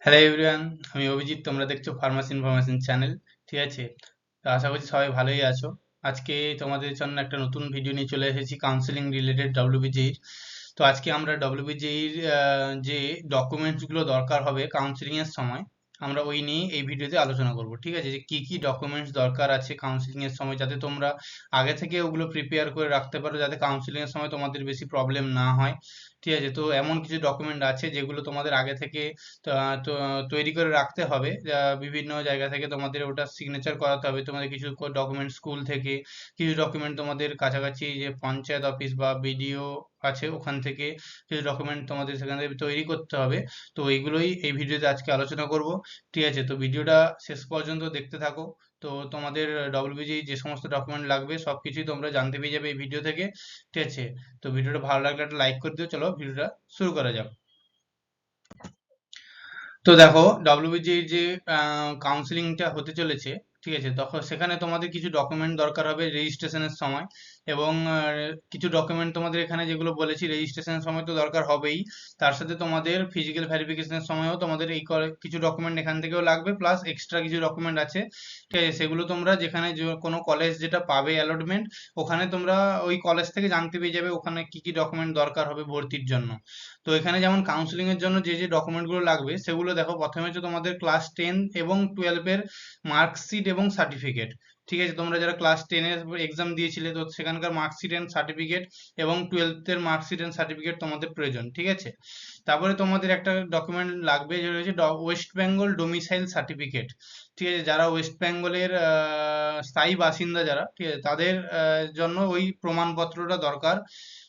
Hello everyone, আমি অভিজিৎ। তোমরা দেখছো ফার্মাসি ইনফরমেশন চ্যানেল। ঠিক আছে, তো আশা করছি সবাই ভালোই আছো। আজকে তোমাদের জন্য একটা নতুন ভিডিও নিয়ে চলে এসেছি কাউন্সিলিং রিলেটেড ডব্লিউবিজির। তো আজকে আমরা ডব্লিউবিজির যে ডকুমেন্টসগুলো দরকার হবে কাউন্সিলিং এর সময়, আমরা ওই নিয়ে এই ভিডিওতে আলোচনা করব। ঠিক আছে, যে কি কি ডকুমেন্টস দরকার আছে কাউন্সিলিং এর সময়, যাতে তোমরা আগে থেকে ওগুলো প্রিপেয়ার করে রাখতে পারো, যাতে কাউন্সিলিং এর সময় তোমাদের বেশি প্রবলেম না হয়। ঠিক আছে, তো এমন কিছু ডকুমেন্ট আছে যেগুলো তোমাদের আগে থেকে তো তৈরি করে রাখতে হবে। বিভিন্ন জায়গা থেকে তোমাদের ওটা সিগনেচার করাতে হবে। তোমাদের কিছু ডকুমেন্ট স্কুল থেকে, কিছু ডকুমেন্ট তোমাদের কাছাকাছি যে পঞ্চায়েত অফিস বা বিডিও আছে ওখান থেকে কিছু ডকুমেন্ট তোমাদের সেখান থেকে তৈরি করতে হবে। তো এইগুলোই এই ভিডিওতে আজকে আলোচনা করব। ঠিক আছে, তো ভিডিওটা শেষ পর্যন্ত দেখতে থাকো। তো তোমাদের ডব্লিউবিজি যে সমস্ত ডকুমেন্ট লাগবে সবকিছুই তোমরা জানতে পেরে যাবে এই ভিডিও থেকে। ঠিক আছে, তো ভিডিওটা ভালো লাগলে একটা লাইক করে দিও। চলো ভিডিওটা শুরু করা যাক। তো দেখো, ডব্লিউবিজির যে কাউন্সিলিংটা হতে চলেছে, ঠিক আছে, তখন সেখানে তোমাদের কিছু ডকুমেন্ট দরকার হবে রেজিস্ট্রেশনের সময়। এবং কিছু ডকুমেন্ট তোমাদের এখানে যেগুলো বলেছি রেজিস্ট্রেশনের সময় তো দরকার হবেই, তার সাথে তোমাদের ফিজিক্যাল ভেরিফিকেশনের সময়ও তোমাদের কিছু ডকুমেন্ট এখান থেকেও লাগবে, প্লাস এক্সট্রা কিছু ডকুমেন্ট আছে। ঠিক আছে, সেগুলো তোমরা যেখানে কোনো কলেজ যেটা পাবে অ্যালটমেন্ট, ওখানে তোমরা ওই কলেজ থেকে জানতে পেরে যাবে ওখানে কি কি ডকুমেন্ট দরকার হবে ভর্তির জন্য। তো এখানে যেমন কাউন্সিলিং এর জন্য যে যে ডকুমেন্ট গুলো লাগবে সেগুলো দেখো, প্রথমে হচ্ছে তোমাদের ক্লাস 10 এবং 12 এর মার্কশিট এবং সার্টিফিকেট। ঠিক আছে, তোমরা যারা ক্লাস 10 এর এক্সাম দিয়েছিলে তো সেখানকার মার্কশিট এন্ড সার্টিফিকেট এবং 12 এর মার্কশিট এন্ড সার্টিফিকেট তোমাদের প্রয়োজন। ঠিক আছে, তারপরে তোমাদের একটা ডকুমেন্ট লাগবে যেটা হচ্ছে ওয়েস্ট বেঙ্গল ডোমিসাইল সার্টিফিকেট। ঠিক আছে, যারা ওয়েস্ট বেঙ্গলের স্থায়ী বাসিন্দা যারা, ঠিক আছে, তাদের জন্য ওই প্রমাণপত্রটা দরকার।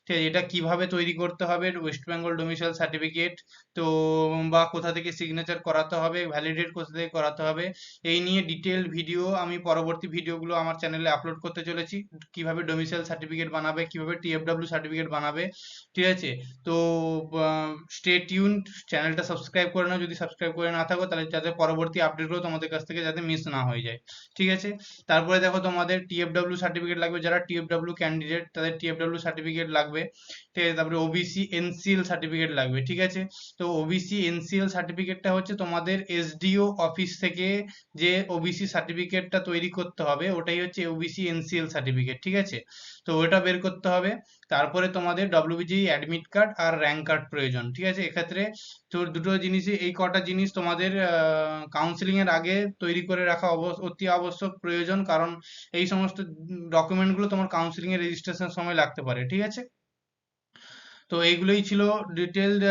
ঠিক আছে, এটা কিভাবে তৈরি করতে হবে, ওয়েস্ট বেঙ্গল ডোমিসাইল সার্টিফিকেট, তো বা কোথা থেকে সিগনেচার করাতে হবে, ভ্যালিডেট কোথা থেকে করাতে হবে, এই নিয়ে ডিটেল ভিডিও আমি পরবর্তী ভিডিওগুলো আমার চ্যানেলে আপলোড করতে চলেছি। কিভাবে ডোমিসাইল সার্টিফিকেট বানাবে, কিভাবে টিএফডব্লিউ সার্টিফিকেট বানাবে। ঠিক আছে, তো স্টে টিউন, চ্যানেলটা সাবস্ক্রাইব করে নাও যদি সাবস্ক্রাইব করে না থাকো, তাহলে যাতে পরবর্তী আপডেটগুলো তোমাদের কাছ থেকে যাতে মিস না হয়ে যায়। ঠিক আছে, তারপরে দেখো তোমাদের টিএফডব্লিউ সার্টিফিকেট লাগবে, যারা টিএফডব্লিউ ক্যান্ডিডেট তাদের টিএফডব্লিউ সার্টিফিকেট লাগবে। ঠিক আছে, তারপরে ওবিসি এনসিএল সার্টিফিকেট লাগবে। ঠিক আছে, তো ওবিসি এনসিএল সার্টিফিকেটটা হচ্ছে তোমাদের এসডিও অফিস থেকে যে ওবিসি সার্টিফিকেটটা তৈরি করতে হবে ওটাই হচ্ছে ওবিসি এনসিএল সার্টিফিকেট। ঠিক আছে, তো ওটা বের করতে হবে। তারপরে তোমাদের ডব্লিউবিজি অ্যাডমিট কার্ড আর র্যাঙ্ক কার্ড প্রয়োজন। ঠিক আছে, এক্ষেত্রে তো দুটো জিনিসই, এই কটা জিনিস তোমাদের কাউন্সিলিং এর আগে তৈরি করে রাখা অতি আবশ্যক প্রয়োজন, কারণ এই সমস্ত ডকুমেন্টগুলো তোমার কাউন্সিলিং এর রেজিস্ট্রেশনের সময় লাগতে পারে। ঠিক আছে, তো এইগুলোই ছিল ডিটেলড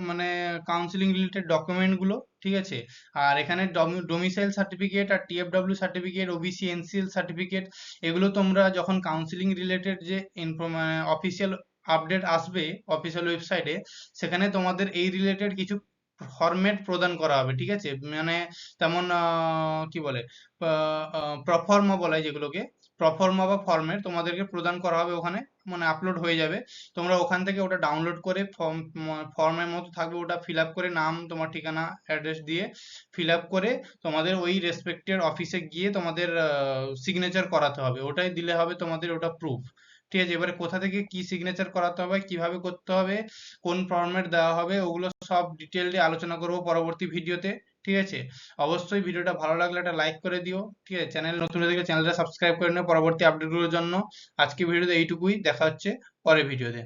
মানে কাউন্সিলিং রিলেটেড ডকুমেন্ট গুলো। ঠিক আছে, আর এখানে ডোমিসাইল সার্টিফিকেট আর টিএফডব্লিউ সার্টিফিকেট, ওবিসি এনসিএল সার্টিফিকেট, এগুলো তোমরা যখন কাউন্সিলিং রিলেটেড যে অফিসিয়াল আপডেট আসবে অফিসিয়াল ওয়েবসাইটে, সেখানে তোমাদের এই রিলেটেড কিছু ফরম্যাট প্রদান করা হবে। ঠিক আছে, মানে তেমন কি বলে, প্রফর্মা বলা হয় যেগুলোকে, প্রফর্মা বা ফরম্যাট তোমাদেরকে প্রদান করা হবে ওখানে, মানে আপলোড হয়ে যাবে। তোমরা ওখান থেকে ওটা ডাউনলোড করে ফর্মের মতো থাকবে, ওটা ফিল আপ করে নাম, তোমার ঠিকানা, অ্যাড্রেস দিয়ে ফিল আপ করে তোমাদের ওই রেসপেক্টেড অফিসে গিয়ে তোমাদের সিগনেচার করাতে হবে। ওটাই দিলে হবে তোমাদের ওটা প্রুফ। ঠিক আছে, এবারে কোথা থেকে কি সিগনেচার করাতে হবে, কিভাবে করতে হবে, কোন ফরম্যাট দেওয়া হবে, ওগুলো সব ডিটেইললি আলোচনা করব পরবর্তী ভিডিওতে। ঠিক আছে, অবশ্যই ভিডিওটা ভালো লাগলে একটা লাইক করে দিও। ঠিক আছে, চ্যানেল নতুন হয়ে থাকলে চ্যানেলটা সাবস্ক্রাইব করে নিও পরবর্তী আপডেটগুলোর জন্য। আজকে ভিডিওতে এইটুকুই, দেখা হচ্ছে পরের ভিডিওতে।